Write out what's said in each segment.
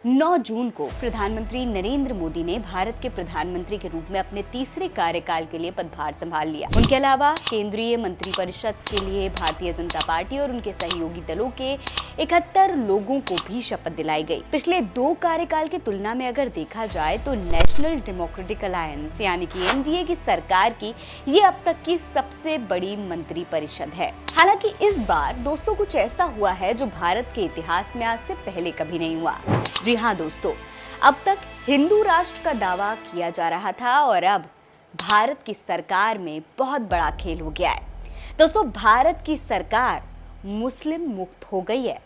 9 जून को प्रधानमंत्री नरेंद्र मोदी ने भारत के प्रधानमंत्री के रूप में अपने तीसरे कार्यकाल के लिए पदभार संभाल लिया। उनके अलावा केंद्रीय मंत्रिपरिषद के लिए भारतीय जनता पार्टी और उनके सहयोगी दलों के 71 लोगों को भी शपथ दिलाई गई। पिछले 2 कार्यकाल की तुलना में अगर देखा जाए तो नेशनल डेमोक्रेटिक अलायंस यानी कि एनडीए की सरकार की ये अब तक की सबसे बड़ी मंत्रिपरिषद है। हालांकि इस बार दोस्तों कुछ ऐसा हुआ है जो भारत के इतिहास में आज से पहले कभी नहीं हुआ। जी हाँ दोस्तों, अब तक हिंदू राष्ट्र का दावा किया जा रहा था और अब भारत की सरकार में बहुत बड़ा खेल हो गया है। दोस्तों, भारत की सरकार मुस्लिम मुक्त हो गई है।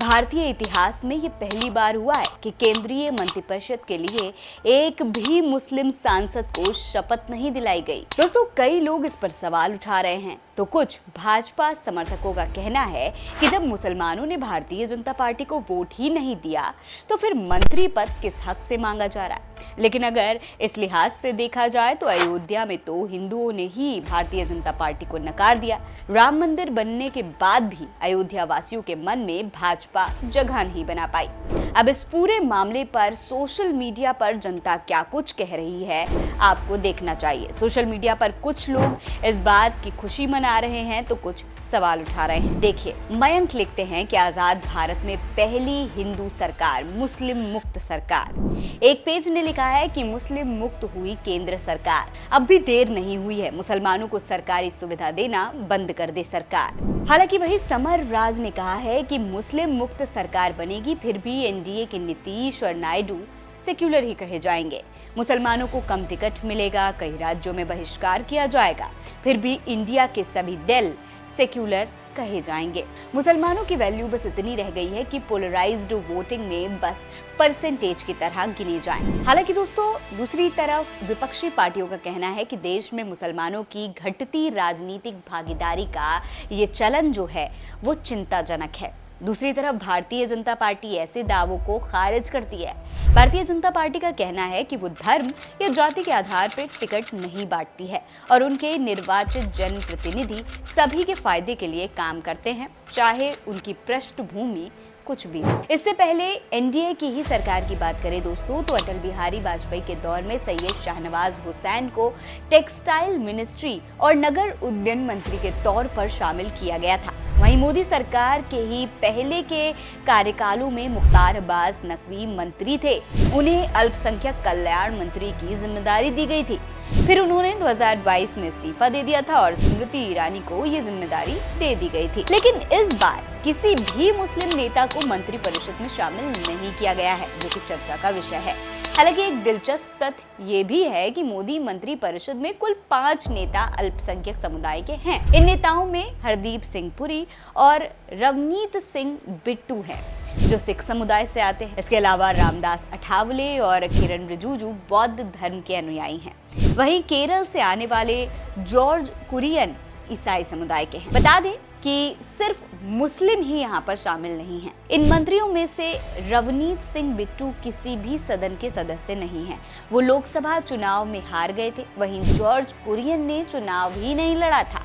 भारतीय इतिहास में ये पहली बार हुआ है कि केंद्रीय मंत्रिपरिषद के लिए एक भी मुस्लिम सांसद को शपथ नहीं दिलाई गई। दोस्तों, कई लोग इस पर सवाल उठा रहे हैं तो कुछ भाजपा समर्थकों का कहना है कि जब मुसलमानों ने भारतीय जनता पार्टी को वोट ही नहीं दिया तो फिर मंत्री पद किस हक से मांगा जा रहा है। लेकिन अगर इस लिहाज से देखा जाए तो अयोध्या में तो हिंदुओं ने ही भारतीय जनता पार्टी को नकार दिया। राम मंदिर बनने के बाद भी अयोध्या वासियों के मन में भाजपा जगह नहीं बना पाई। अब इस पूरे मामले पर सोशल मीडिया पर जनता क्या कुछ कह रही है आपको देखना चाहिए। सोशल मीडिया पर कुछ लोग इस बात की खुशी मना रहे हैं तो कुछ सवाल उठा रहे हैं। देखिए, मयंक लिखते हैं कि आजाद भारत में पहली हिंदू सरकार, मुस्लिम मुक्त सरकार। एक पेज ने लिखा है कि मुस्लिम मुक्त हुई केंद्र सरकार। अब भी देर नहीं हुई है, मुसलमानों को सरकारी सुविधा देना बंद कर दे सरकार। हालांकि वही समर राज ने कहा है कि मुस्लिम मुक्त सरकार बनेगी, फिर भी एनडीए के नीतीश और नायडू सेक्युलर ही कहे जाएंगे। मुसलमानों को कम टिकट मिलेगा, कई राज्यों में बहिष्कार किया जाएगा, फिर भी इंडिया के सभी दल सेक्युलर कहे जाएंगे। मुसलमानों की वैल्यू बस इतनी रह गई है कि पोलराइज्ड वोटिंग में बस परसेंटेज की तरह गिने जाएं। हालांकि दोस्तों, दूसरी तरफ विपक्षी पार्टियों का कहना है कि देश में मुसलमानों की घटती राजनीतिक भागीदारी का ये चलन जो है वो चिंताजनक है। दूसरी तरफ भारतीय जनता पार्टी ऐसे दावों को खारिज करती है। भारतीय जनता पार्टी का कहना है कि वो धर्म या जाति के आधार पर टिकट नहीं बांटती है और उनके निर्वाचित जनप्रतिनिधि सभी के फायदे के लिए काम करते हैं, चाहे उनकी पृष्ठभूमि कुछ भी हो। इससे पहले एनडीए की ही सरकार की बात करें दोस्तों तो अटल बिहारी वाजपेयी के दौर में सैयद शाहनवाज हुसैन को टेक्सटाइल मिनिस्ट्री और नगर उद्यान मंत्री के तौर पर शामिल किया गया था। वहीं मोदी सरकार के ही पहले के कार्यकालों में मुख्तार अब्बास नकवी मंत्री थे, उन्हें अल्पसंख्यक कल्याण मंत्री की जिम्मेदारी दी गई थी। फिर उन्होंने 2022 में इस्तीफा दे दिया था और स्मृति ईरानी को ये जिम्मेदारी दे दी गई थी। लेकिन इस बार किसी भी मुस्लिम नेता को मंत्रिपरिषद में शामिल नहीं किया गया है, जो कि चर्चा का विषय है। हालांकि एक दिलचस्प तथ्य ये भी है कि मोदी मंत्रिपरिषद में कुल 5 नेता अल्पसंख्यक समुदाय के हैं। इन नेताओं में हरदीप सिंह पुरी और रवनीत सिंह बिट्टू हैं, जो सिख समुदाय से आते हैं। इसके अलावा रामदास अठावले और किरण रिजिजू बौद्ध धर्म के अनुयायी हैं। वहीं केरल से आने वाले जॉर्ज कुरियन ईसाई समुदाय के हैं। बता दें कि सिर्फ मुस्लिम ही यहाँ पर शामिल नहीं हैं। इन मंत्रियों में से रवनीत सिंह बिट्टू किसी भी सदन के सदस्य नहीं हैं। वो लोकसभा चुनाव में हार गए थे। वहीं जॉर्ज कुरियन ने चुनाव ही नहीं लड़ा था।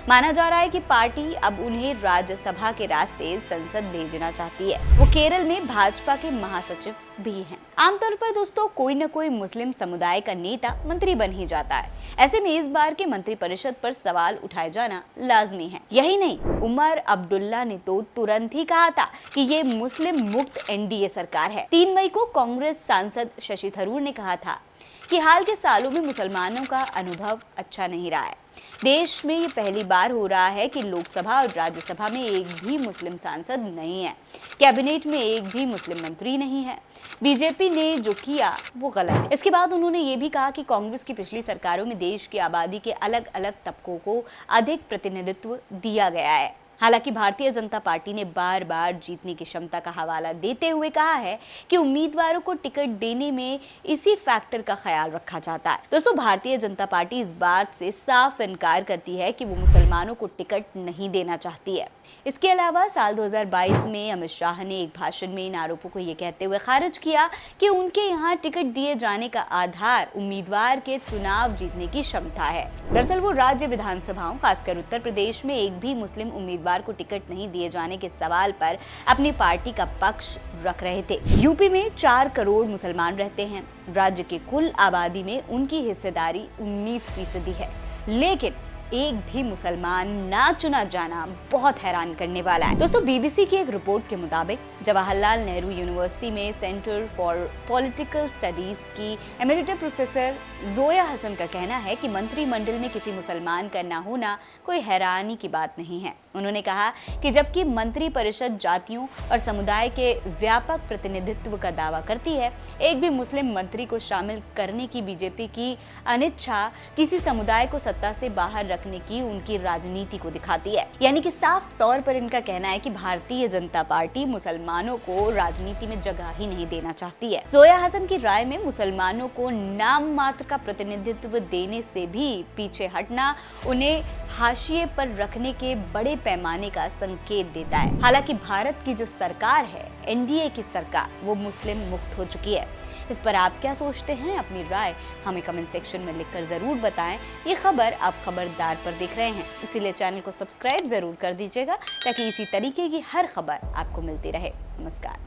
माना जा रहा है कि पार्टी अब उन्हें राज्यसभा के रास्ते संसद भेजना चाहती है। वो केरल में भाजपा के महासचिव भी हैं। आमतौर पर दोस्तों कोई न कोई मुस्लिम समुदाय का नेता मंत्री बन ही जाता है। ऐसे में इस बार के मंत्रिपरिषद पर सवाल उठाए जाना लाजमी है। यही नहीं, उमर अब्दुल्ला ने तो तुरंत ही कहा था कि ये मुस्लिम मुक्त एनडीए सरकार है। 3 मई को कांग्रेस सांसद शशि थरूर ने कहा था कि हाल के सालों में मुसलमानों का अनुभव अच्छा नहीं रहा है। देश में ये पहली बार हो रहा है कि लोकसभा और राज्यसभा में एक भी मुस्लिम सांसद नहीं है, कैबिनेट में एक भी मुस्लिम मंत्री नहीं है। बीजेपी ने जो किया वो गलत है। इसके बाद उन्होंने ये भी कहा कि कांग्रेस की पिछली सरकारों में देश की आबादी के अलग अलग तबकों को अधिक प्रतिनिधित्व दिया गया है। हालांकि भारतीय जनता पार्टी ने बार बार जीतने की क्षमता का हवाला देते हुए कहा है कि उम्मीदवारों को टिकट देने में इसी फैक्टर का ख्याल रखा जाता है। दोस्तों, भारतीय जनता पार्टी इस बात से साफ इनकार करती है कि वो मुसलमानों को टिकट नहीं देना चाहती है। इसके अलावा साल 2022 में अमित शाह ने एक भाषण में इन आरोपों को ये कहते हुए खारिज किया कि उनके यहाँ टिकट दिए जाने का आधार उम्मीदवार के चुनाव जीतने की क्षमता है। दरअसल वो राज्य विधानसभाओं, खासकर उत्तर प्रदेश में एक भी मुस्लिम उम्मीदवार उम्मीदवार को टिकट नहीं दिए जाने के सवाल पर अपनी पार्टी का पक्ष रख रहे थे। यूपी में 4 करोड़ मुसलमान रहते हैं। राज्य की कुल आबादी में उनकी हिस्सेदारी 19% है, लेकिन एक भी मुसलमान ना चुना जाना बहुत हैरान करने वाला है। दोस्तों, बीबीसी की एक रिपोर्ट के मुताबिक जवाहरलाल नेहरू यूनिवर्सिटी में सेंटर फॉर पॉलिटिकल स्टडीज की एमेरिटस प्रोफेसर जोया हसन का कहना है कि मंत्रिमंडल में किसी मुसलमान का ना होना कोई हैरानी की बात नहीं है। उन्होंने कहा कि जबकि मंत्री परिषद जातियों और समुदाय के व्यापक प्रतिनिधित्व का दावा करती है, एक भी मुस्लिम मंत्री को शामिल करने की बीजेपी की अनिच्छा किसी समुदाय को सत्ता से बाहर रखने की उनकी राजनीति को दिखाती है। यानी कि साफ तौर पर इनका कहना है कि भारतीय जनता पार्टी मुसलमानों को राजनीति में जगह ही नहीं देना चाहती है। जोया हसन की राय में मुसलमानों को नाम मात्र का प्रतिनिधित्व देने से भी पीछे हटना उन्हें हाशिए पर रखने के बड़े पैमाने का संकेत देता है। हालांकि भारत की जो सरकार है, एनडीए की सरकार, वो मुस्लिम मुक्त हो चुकी है। इस पर आप क्या सोचते हैं? अपनी राय हमें कमेंट सेक्शन में लिखकर जरूर बताएं। ये खबर आप खबरदार पर देख रहे हैं, इसीलिए चैनल को सब्सक्राइब जरूर कर दीजिएगा ताकि इसी तरीके की हर खबर आपको मिलती रहे। नमस्कार।